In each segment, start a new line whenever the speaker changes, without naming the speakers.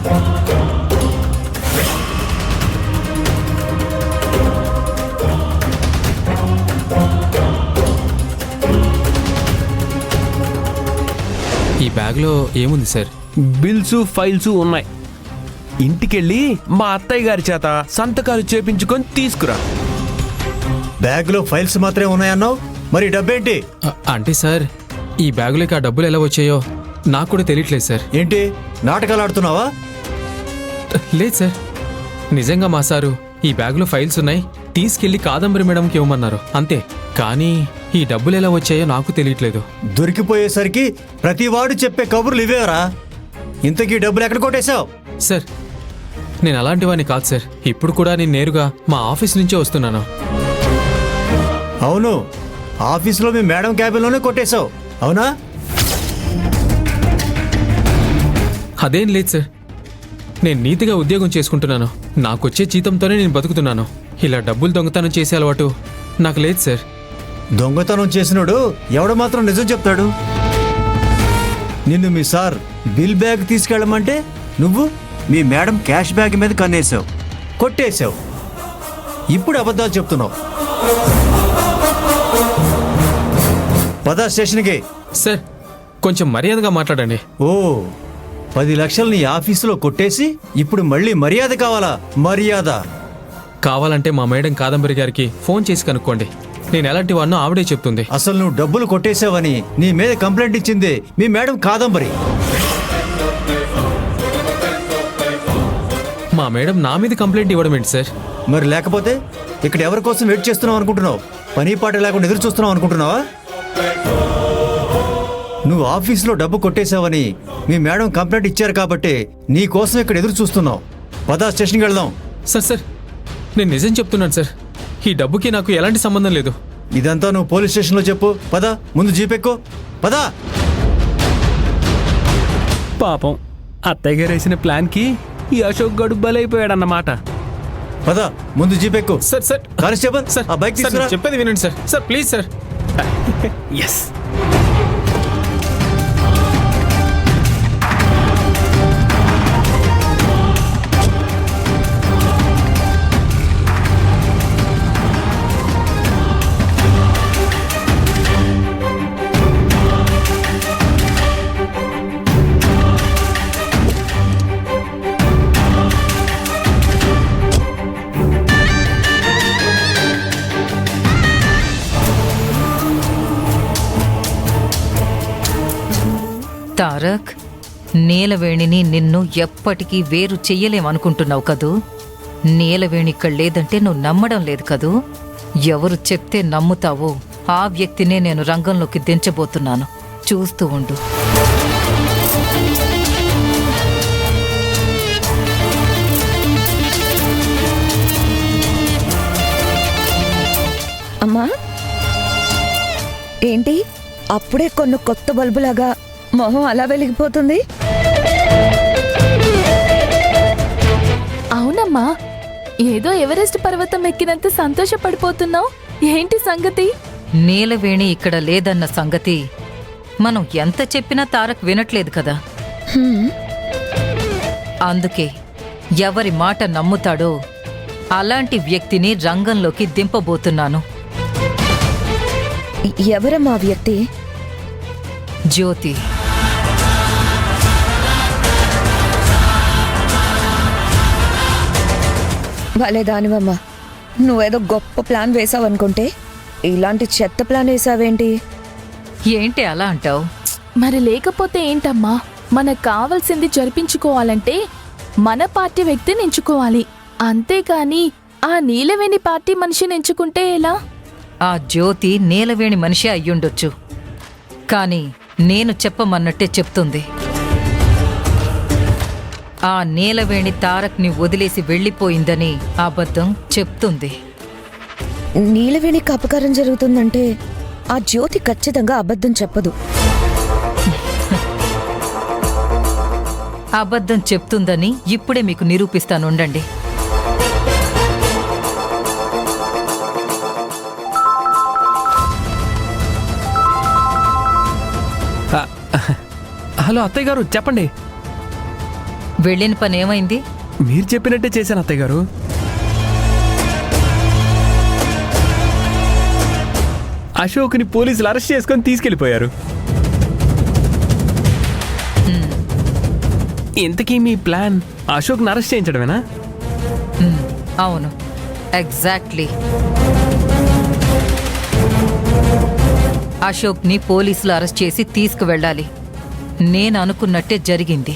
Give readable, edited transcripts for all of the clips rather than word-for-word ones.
ఈ బ్యాగ్లో ఏముంది సార్?
బిల్సు ఫైల్స్ ఉన్నాయి. ఇంటికెళ్ళి మా అత్తయ్య గారి చేత సంతకాలు చేపించుకొని తీసుకురా.
బ్యాగ్లో ఫైల్స్ మాత్రమే ఉన్నాయన్నావు, మరి డబ్బేంటి?
అంటే సార్, ఈ బ్యాగులోకి ఆ డబ్బులు ఎలా వచ్చాయో నాకు కూడా తెలియట్లేదు సార్.
ఏంటి నాటకాలు ఆడుతున్నావా?
లేదు సార్, నిజంగా మా సారు ఈ బ్యాగులో ఫైల్స్ ఉన్నాయి, తీసుకెళ్లి కాదంబరి మేడంకి ఇవ్వమన్నారు అంతే. కానీ ఈ డబ్బులు ఎలా వచ్చాయో నాకు తెలియట్లేదు.
దొరికిపోయేసరికి ప్రతివాడు చెప్పే కబుర్లు ఇవేరా. ఇంతకీ డబ్బులు ఎక్కడ కొట్టేశావు?
సార్, నేను అలాంటివాడిని కాదు సార్. ఇప్పుడు కూడా నేను నేరుగా మా ఆఫీస్ నుంచే వస్తున్నాను.
అవును, ఆఫీసులో మీ మేడం క్యాబిన్లోనే కొట్టేశావు, అవునా?
అదేం లేదు సార్, నేను నీతిగా ఉద్యోగం చేసుకుంటున్నాను. నాకొచ్చే జీతంతోనే నేను బతుకుతున్నాను. ఇలా డబ్బులు దొంగతనం చేసే అలవాటు నాకు లేదు సార్.
దొంగతనం చేసినోడు ఎవడు మాత్రం నిజం చెప్తాడు? నిన్ను మీ సార్ బిల్ బ్యాగ్ తీసుకెళ్ళమంటే నువ్వు మీ మేడం క్యాష్ బ్యాగ్ మీద కన్నేసావు, కొట్టేశావు. ఇప్పుడు అబద్ధాలు చెప్తున్నావు. పద స్టేషన్కి.
సార్, కొంచెం మర్యాదగా మాట్లాడండి.
ఓ, 10 లక్షలు నీ ఆఫీసులో కొట్టేసి ఇప్పుడు మళ్ళీ మర్యాద కావాలా? మర్యాద
కావాలంటే మా మేడం కాదంబరి గారికి ఫోన్ చేసి కనుక్కోండి. నేను ఎలాంటి వాడినో ఆవిడే చెప్తుంది.
అసలు నువ్వు డబ్బులు కొట్టేశావని నీ మీద కంప్లైంట్ ఇచ్చింది మీ మేడం కాదంబరి.
మా మేడం నా మీద కంప్లైంట్ ఇవ్వడం ఏంటి సార్?
మరి లేకపోతే ఇక్కడ ఎవరి కోసం వెయిట్ చేస్తున్నావు అనుకుంటున్నావు? పని పాట లేకుండా ఎదురు చూస్తున్నావు అనుకుంటున్నావా? నువ్వు ఆఫీసులో డబ్బు కొట్టేశావని మీ మేడం కంప్లైంట్ ఇచ్చారు కాబట్టి నీ కోసం ఇక్కడ ఎదురు చూస్తున్నావు. పద స్టేషన్కి వెళ్దాం.
సార్, నేను నిజం చెప్తున్నాను సార్. ఈ డబ్బుకి నాకు ఎలాంటి సంబంధం లేదు.
ఇదంతా నువ్వు పోలీస్ స్టేషన్లో చెప్పు. పద, ముందు జీపెక్కు. పద.
పాపం అత్తయ్య గారు వేసిన ప్లాన్కి ఈ అశోక్ గడు బలైపోయాడన్నమాట.
పద, ముందు జీపెక్కు.
సార్
కానిస్టేబుల్,
సార్,
ఆ బైక్
సార్,
తీసుకురా.
చెప్పేది వినండి sir. Sir please sir.
Yes.
Tarak, నీలవేణిని నిన్ను ఎప్పటికీ వేరు చెయ్యలేమనుకుంటున్నావు కదూ? నీలవేణి ఇక్కడ లేదంటే నువ్వు నమ్మడం లేదు కదూ? ఎవరు చెప్తే నమ్ముతావో ఆ వ్యక్తినే నేను రంగంలోకి దించబోతున్నాను. చూస్తూ ఉండు.
అమ్మా, ఏంటి అప్పుడే కొన్ని కొత్త బల్బులాగా మొహం అలా వెలిగిపోతుంది?
అవునమ్మా, ఏదో ఎవరెస్ట్ పర్వతం ఎక్కినంత సంతోషపడిపోతున్నావు. ఏంటి సంగతి?
నీలవేణి ఇక్కడ లేదన్న సంగతి మనం ఎంత చెప్పినా తారక్ వినట్లేదు కదా. అందుకే ఎవరి మాట నమ్ముతాడో అలాంటి వ్యక్తిని రంగంలోకి దింపబోతున్నాను.
ఎవరమ్మా వ్యక్తి?
జ్యోతి.
భలే దానివమ్మా, నువ్వేదో గొప్ప ప్లాన్ వేసావనుకుంటే ఇలాంటి చెత్త ప్లాన్ వేసావేంటి?
ఏంటి అలా అంటావు?
మరి లేకపోతే ఏంటమ్మా, మనకు కావాల్సింది జరిపించుకోవాలంటే మన పార్టీ వ్యక్తిని ఎంచుకోవాలి. అంతేకాని ఆ నీలవేణి పార్టీ మనిషిని ఎంచుకుంటే ఎలా?
ఆ జ్యోతి నీలవేణి మనిషి అయ్యుండొచ్చు, కాని నేను చెప్పమన్నట్టే చెప్తుంది. ఆ నీలవేణి తారక్ని వదిలేసి వెళ్ళిపోయిందని అబద్ధం చెప్తుంది.
నీలవేణికి అపకారం జరుగుతుందంటే ఆ జ్యోతి ఖచ్చితంగా అబద్ధం చెప్పదు.
అబద్ధం చెప్తుందని ఇప్పుడే మీకు నిరూపిస్తానుండండి.
హలో అత్తయ్య గారు, చెప్పండి.
వెళ్ళిన పని ఏమైంది?
మీరు చెప్పినట్టే చేశాను అత్తయ్య గారు. అశోక్ని పోలీసులు అరెస్ట్ చేసుకొని తీసుకెళ్ళిపోయారు. ఇంతకీ మీ ప్లాన్ అశోక్ని అరెస్ట్ చేయించడమేనా?
అవును, ఎగ్జాక్ట్లీ. అశోక్ని పోలీసులు అరెస్ట్ చేసి తీసుకువెళ్ళాలి. నేను అనుకున్నట్టే జరిగింది.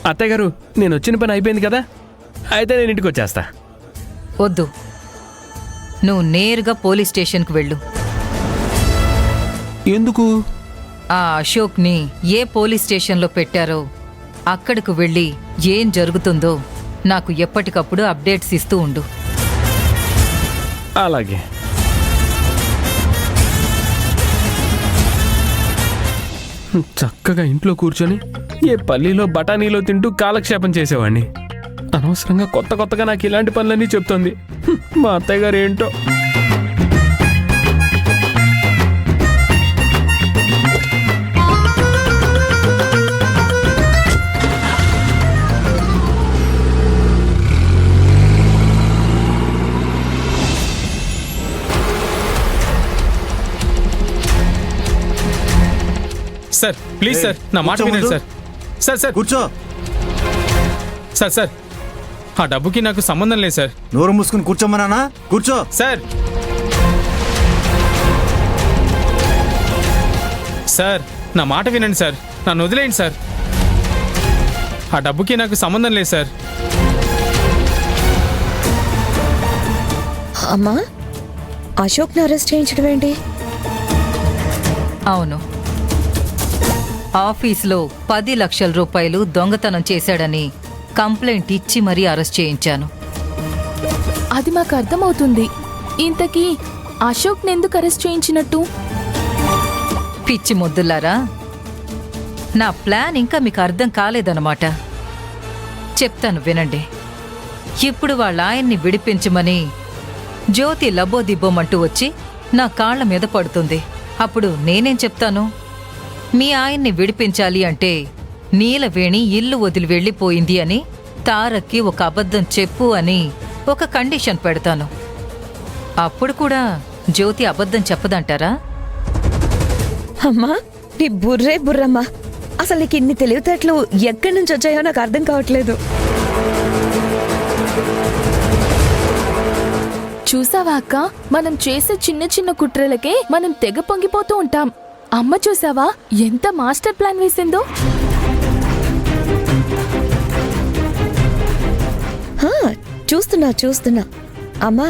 అత్తయ్య గారు, నేను వచ్చిన పని అయిపోయింది కదా, అయితే నేను ఇంటికి వచ్చేస్తా.
వద్దు, నువ్వు నేరుగా పోలీస్ స్టేషన్కి వెళ్ళు.
ఎందుకు?
ఆ అశోక్ని ఏ పోలీస్ స్టేషన్లో పెట్టారో అక్కడికి వెళ్ళి ఏం జరుగుతుందో నాకు ఎప్పటికప్పుడు అప్డేట్స్ ఇస్తూ ఉండు.
అలాగే. చక్కగా ఇంట్లో కూర్చొని ఏ పల్లీలో బఠానీలో తింటూ కాలక్షేపం చేసేవాడిని. అనవసరంగా కొత్తగా నాకు ఇలాంటి పనులన్నీ చెప్తోంది మా అత్తయ్య గారు. ఏంటో.
సార్ ప్లీజ్ సార్, నా మాట
కూర్చో
వినండి
ముందు.
సార్. సార్ సార్
కూర్చో.
సార్ ఆ డబ్బుకి నాకు సంబంధం లేదు సార్.
నోరు మూసుకుని కూర్చోమన్నానా? కూర్చో.
సార్ నా మాట వినండి సార్, నన్ను వదిలేయండి సార్. ఆ డబ్బుకి నాకు సంబంధం లేదు సార్.
అమ్మా, అశోక్ని అరెస్ట్ చేయించడం ఏంటి?
అవును, ఆఫీస్లో 10 లక్షల రూపాయలు దొంగతనం చేశాడని కంప్లైంట్ ఇచ్చి మరీ అరెస్ట్ చేయించాను.
అది మాకు అర్థమవుతుంది. ఇంతకీ అశోక్ని ఎందుకు అరెస్ట్ చేయించినట్టు?
పిచ్చి మొద్దులారా, నా ప్లాన్ ఇంకా మీకు అర్థం కాలేదన్నమాట. చెప్తాను వినండి. ఇప్పుడు వాళ్ళ ఆయన్ని విడిపించమని జ్యోతి లబ్బోదిబ్బోమంటూ వచ్చి నా కాళ్ల మీద పడుతుంది. అప్పుడు నేనేం చెప్తాను? మీ ఆయన్ని విడిపించాలి అంటే నీలవేణి ఇల్లు వదిలి వెళ్ళిపోయింది అని తారక్కి ఒక అబద్ధం చెప్పు అని ఒక కండిషన్ పెడతాను. అప్పుడు కూడా జ్యోతి అబద్ధం చెప్పదంటారా?
అమ్మా, నీ బుర్రే బుర్రమ్మా. అసలు నీకు ఇన్ని తెలివితేటలు ఎక్కడి నుంచి వచ్చాయో నాకు అర్థం కావట్లేదు.
చూసావా అక్క, మనం చేసే చిన్న చిన్న కుట్రలకే మనం తెగ పొంగిపోతూ ఉంటాం. అమ్మ చూసావా ఎంత మాస్టర్ ప్లాన్ వేసిందో?
చూస్తున్నా అమ్మా,